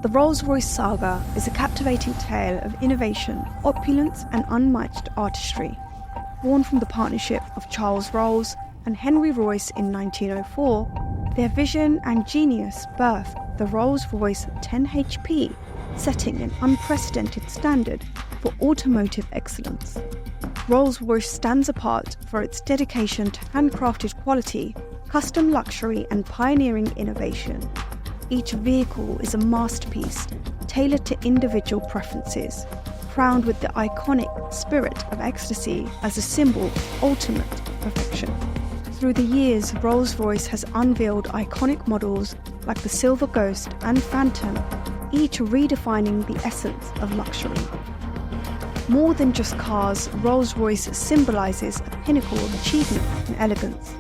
The Rolls-Royce saga is a captivating tale of innovation, opulence and unmatched artistry. Born from the partnership of Charles Rolls and Henry Royce in 1904, their vision and genius birthed the Rolls-Royce 10 HP, setting an unprecedented standard for automotive excellence. Rolls-Royce stands apart for its dedication to handcrafted quality, custom luxury and pioneering innovation. Each vehicle is a masterpiece, tailored to individual preferences, crowned with the iconic spirit of ecstasy as a symbol of ultimate perfection. Through the years, Rolls-Royce has unveiled iconic models like the Silver Ghost and Phantom, each redefining the essence of luxury. More than just cars, Rolls-Royce symbolizes a pinnacle of achievement and elegance,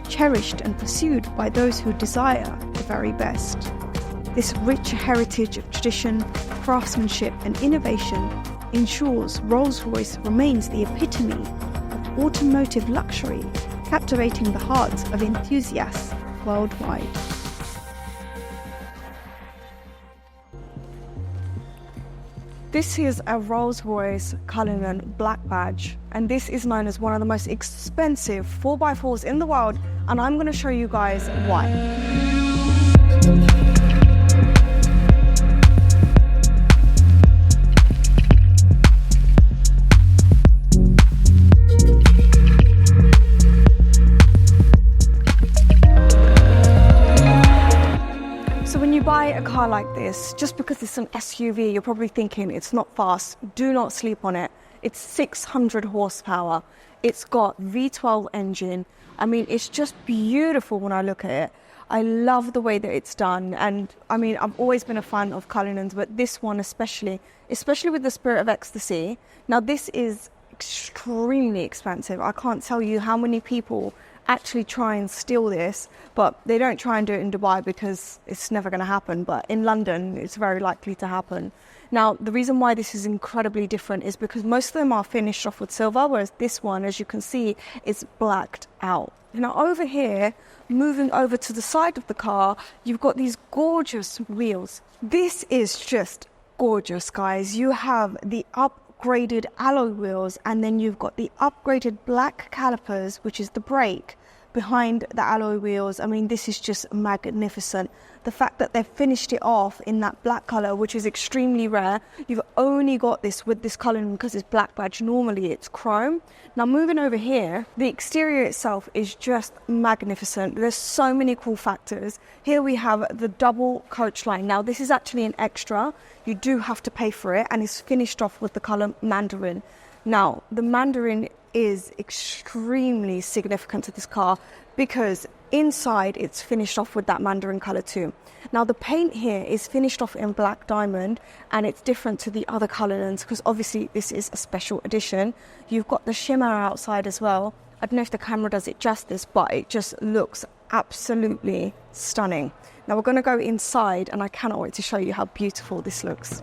cherished and pursued by those who desire the very best. This rich heritage of tradition, craftsmanship and innovation ensures Rolls-Royce remains the epitome of automotive luxury, captivating the hearts of enthusiasts worldwide. This is a Rolls-Royce Cullinan Black Badge, and this is known as one of the most expensive 4x4s in the world, and I'm going to show you guys why. Buy a car like this, just because it's an SUV, you're probably thinking it's not fast. Do not sleep on it. It's 600 horsepower. It's got V12 engine. I mean, it's just beautiful when I look at it. I love the way that it's done. And I mean, I've always been a fan of Cullinans, but this one especially with the spirit of ecstasy. Now, this is extremely expensive. I can't tell you how many people actually try and steal this, but they don't try and do it in Dubai because it's never going to happen, but in London it's very likely to happen. Now, the reason why this is incredibly different is because most of them are finished off with silver, whereas this one, as you can see, is blacked out. Now over here, moving over to the side of the car, you've got these gorgeous wheels. This is just gorgeous, guys. You have the upgraded alloy wheels, and then you've got the upgraded black calipers, which is the brake behind the alloy wheels. I mean, this is just magnificent. The fact that they've finished it off in that black color, which is extremely rare. You've only got this with this color because it's Black Badge. Normally it's chrome. Now moving over here, the exterior itself is just magnificent. There's so many cool factors. Here we have the double coach line. Now this is actually an extra. You do have to pay for it, and it's finished off with the color mandarin. Now the mandarin is extremely significant to this car because inside it's finished off with that mandarin color too. Now the paint here is finished off in black diamond, and it's different to the other Cullinans because obviously this is a special edition. You've got the shimmer outside as well. I don't know if the camera does it justice, but it just looks absolutely stunning. Now we're going to go inside, and I cannot wait to show you how beautiful this looks.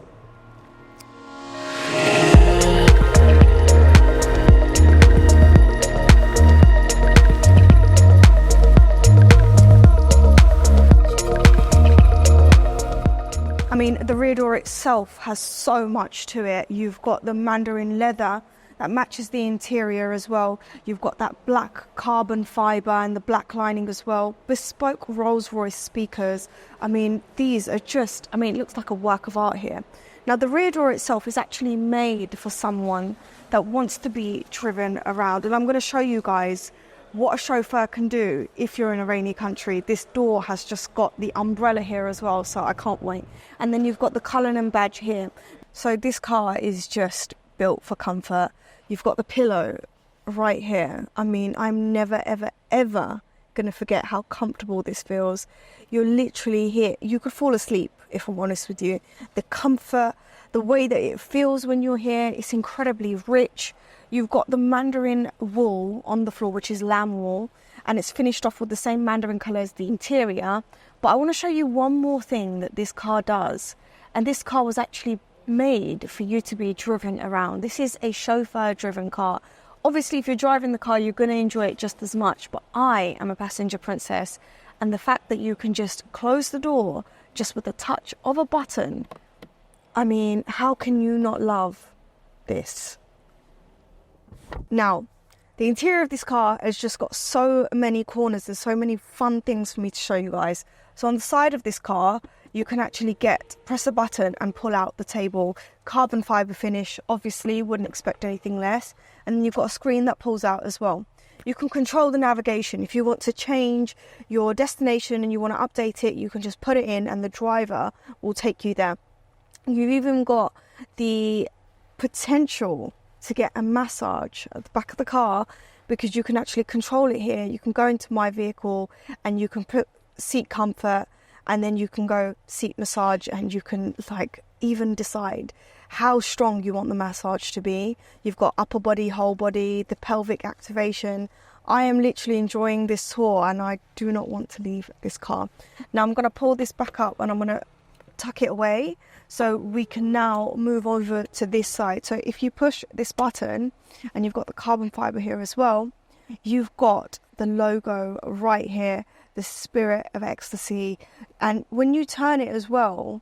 I mean, the rear door itself has so much to it. You've got the mandarin leather that matches the interior as well. You've got that black carbon fibre and the black lining as well. Bespoke Rolls-Royce speakers. I mean, these are just, it looks like a work of art here. Now, the rear door itself is actually made for someone that wants to be driven around. And I'm going to show you guys what a chauffeur can do if you're in a rainy country. This door has just got the umbrella here as well, so I can't wait. And then you've got the Cullinan badge here. So this car is just built for comfort. You've got the pillow right here. I mean, I'm never, ever, ever going to forget how comfortable this feels. You're literally here. You could fall asleep, if I'm honest with you. The comfort, the way that it feels when you're here, it's incredibly rich. You've got the mandarin wool on the floor, which is lamb wool, and it's finished off with the same mandarin colour as the interior. But I want to show you one more thing that this car does. And this car was actually made for you to be driven around. This is a chauffeur-driven car. Obviously, if you're driving the car, you're going to enjoy it just as much. But I am a passenger princess, and the fact that you can just close the door, just with the touch of a button. I mean, how can you not love this? Now, the interior of this car has just got so many corners. There's so many fun things for me to show you guys. So on the side of this car, you can actually press a button and pull out the table. Carbon fibre finish, obviously, wouldn't expect anything less. And then you've got a screen that pulls out as well. You can control the navigation. If you want to change your destination and you want to update it, you can just put it in and the driver will take you there. You've even got the potential to get a massage at the back of the car, because you can actually control it here. You can go into my vehicle and you can put seat comfort, and then you can go seat massage, and you can even decide how strong you want the massage to be. You've got upper body, whole body, the pelvic activation. I am literally enjoying this tour and I do not want to leave this car. Now I'm going to pull this back up and I'm going to tuck it away so we can now move over to this side. So if you push this button, and you've got the carbon fibre here as well, you've got the logo right here, the Spirit of Ecstasy. And when you turn it as well,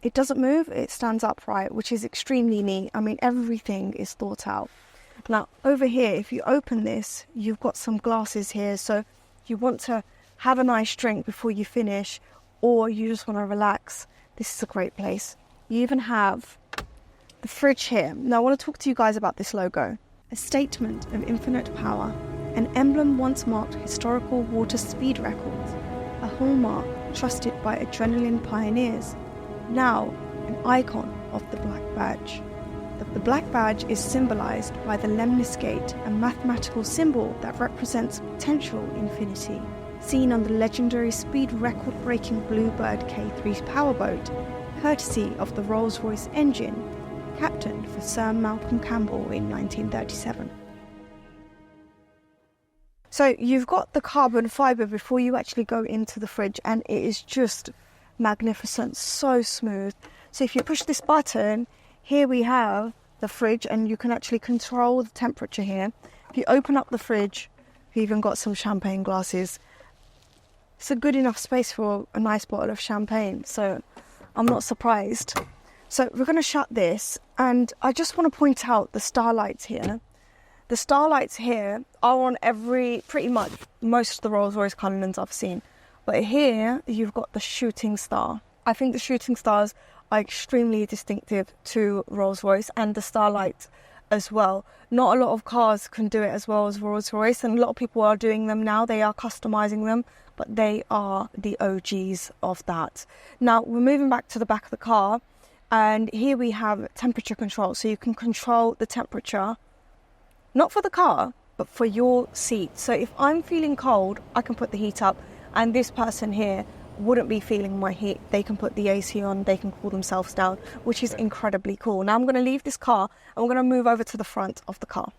it doesn't move, it stands upright, which is extremely neat. I mean, everything is thought out. Now, over here, if you open this, you've got some glasses here. So you want to have a nice drink before you finish, or you just want to relax. This is a great place. You even have the fridge here. Now, I want to talk to you guys about this logo. A statement of infinite power. An emblem once marked historical water speed records. A hallmark trusted by adrenaline pioneers. Now, an icon of the Black Badge. The Black Badge is symbolized by the lemniscate, a mathematical symbol that represents potential infinity, seen on the legendary speed record-breaking Bluebird K3 powerboat, courtesy of the Rolls-Royce engine, captained for Sir Malcolm Campbell in 1937. So you've got the carbon fibre before you actually go into the fridge, and it is just magnificent, so smooth. So if you push this button, here we have the fridge, and you can actually control the temperature here. If you open up the fridge, you've even got some champagne glasses. It's a good enough space for a nice bottle of champagne, so I'm not surprised. So we're going to shut this, and I just want to point out the starlights here. The starlights here are on pretty much most of the Rolls-Royce Cullinans I've seen. But here, you've got the shooting star. I think the shooting stars are extremely distinctive to Rolls-Royce, and the starlight as well. Not a lot of cars can do it as well as Rolls-Royce, and a lot of people are doing them now. They are customizing them, but they are the OGs of that. Now, we're moving back to the back of the car, and here we have temperature control. So you can control the temperature, not for the car, but for your seat. So if I'm feeling cold, I can put the heat up. And this person here wouldn't be feeling my heat. They can put the AC on, they can cool themselves down, which is incredibly cool. Now I'm going to leave this car and we're going to move over to the front of the car.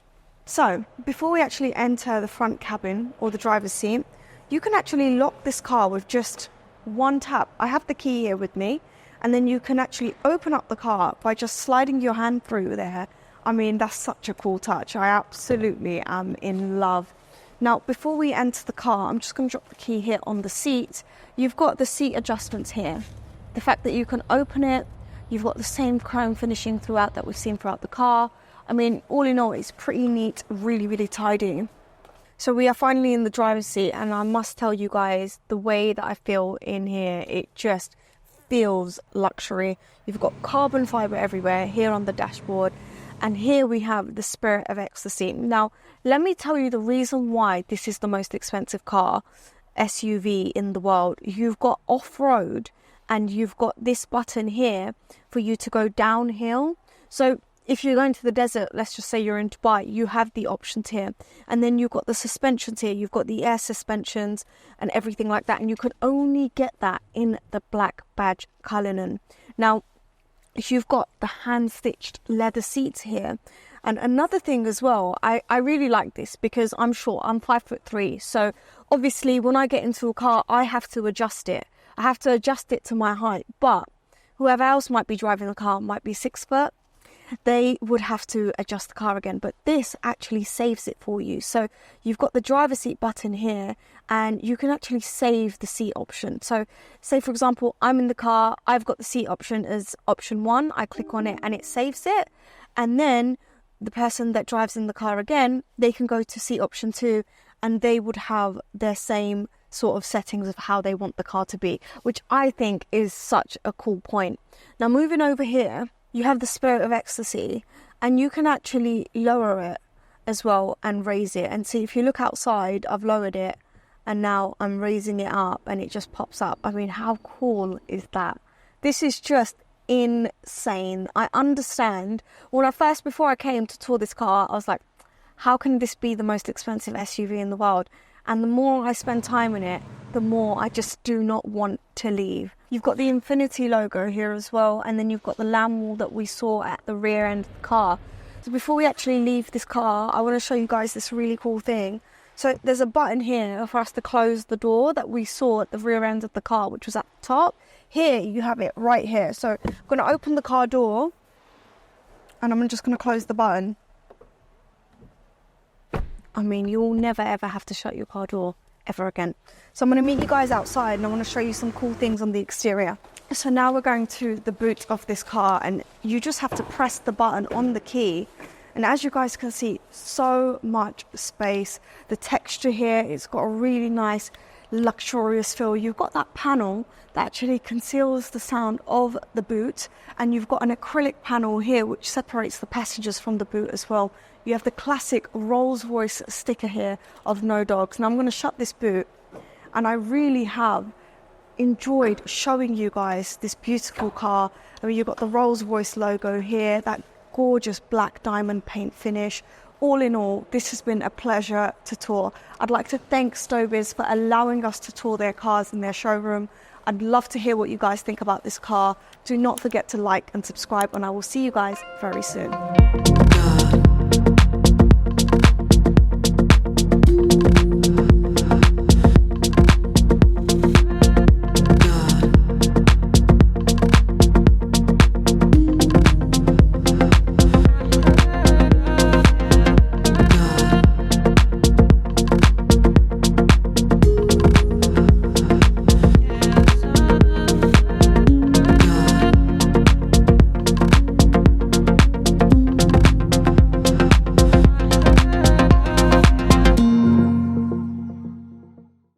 So before we actually enter the front cabin or the driver's seat, you can actually lock this car with just one tap. I have the key here with me, and then you can actually open up the car by just sliding your hand through there. I mean, that's such a cool touch. I absolutely am in love. Now, before we enter the car, I'm just going to drop the key here on the seat. You've got the seat adjustments here. The fact that you can open it, you've got the same chrome finishing throughout that we've seen throughout the car. I mean, all in all, it's pretty neat, really, really tidy. So we are finally in the driver's seat, and I must tell you guys, the way that I feel in here, it just feels luxury. You've got carbon fibre everywhere here on the dashboard. And here we have the Spirit of Ecstasy. Now, let me tell you the reason why this is the most expensive car, SUV in the world. You've got off-road, and you've got this button here for you to go downhill. So if you're going to the desert, let's just say you're in Dubai, you have the options here. And then you've got the suspensions here. You've got the air suspensions and everything like that. And you can only get that in the Black Badge Cullinan. Now, you've got the hand-stitched leather seats here. And another thing as well, I really like this because I'm short, I'm 5'3". So obviously when I get into a car, I have to adjust it. I have to adjust it to my height. But whoever else might be driving the car might be 6 foot. they would have to adjust the car again. But this actually saves it for you. So you've got the driver's seat button here, and you can actually save the seat option. So say, for example, I'm in the car, I've got the seat option as option 1. I click on it and it saves it. And then the person that drives in the car again, they can go to seat option 2, and they would have their same sort of settings of how they want the car to be, which I think is such a cool point. Now, moving over here, you have the Spirit of Ecstasy, and you can actually lower it as well and raise it. And see, if you look outside, I've lowered it and now I'm raising it up and it just pops up. I mean, how cool is that? This is just insane. I understand. Before I came to tour this car, I was like, how can this be the most expensive SUV in the world? And the more I spend time in it, the more I just do not want to leave. You've got the Infinity logo here as well, and then you've got the lamb wheel that we saw at the rear end of the car. So before we actually leave this car, I want to show you guys this really cool thing. So there's a button here for us to close the door that we saw at the rear end of the car, which was at the top. Here, you have it right here. So I'm going to open the car door, and I'm just going to close the button. I mean, you'll never ever have to shut your car door ever again. So I'm going to meet you guys outside, and I want to show you some cool things on the exterior. So now we're going to the boot of this car, and you just have to press the button on the key. And as you guys can see, so much space. The texture here, it's got a really nice luxurious feel. You've got that panel that actually conceals the sound of the boot, and you've got an acrylic panel here which separates the passengers from the boot as well. You have the classic Rolls-Royce sticker here of no dogs. Now I'm going to shut this boot, and I really have enjoyed showing you guys this beautiful car. I mean, you've got the Rolls-Royce logo here, that gorgeous black diamond paint finish. All in all, this has been a pleasure to tour. I'd like to thank Stoubiz for allowing us to tour their cars in their showroom. I'd love to hear what you guys think about this car. Do not forget to like and subscribe, and I will see you guys very soon.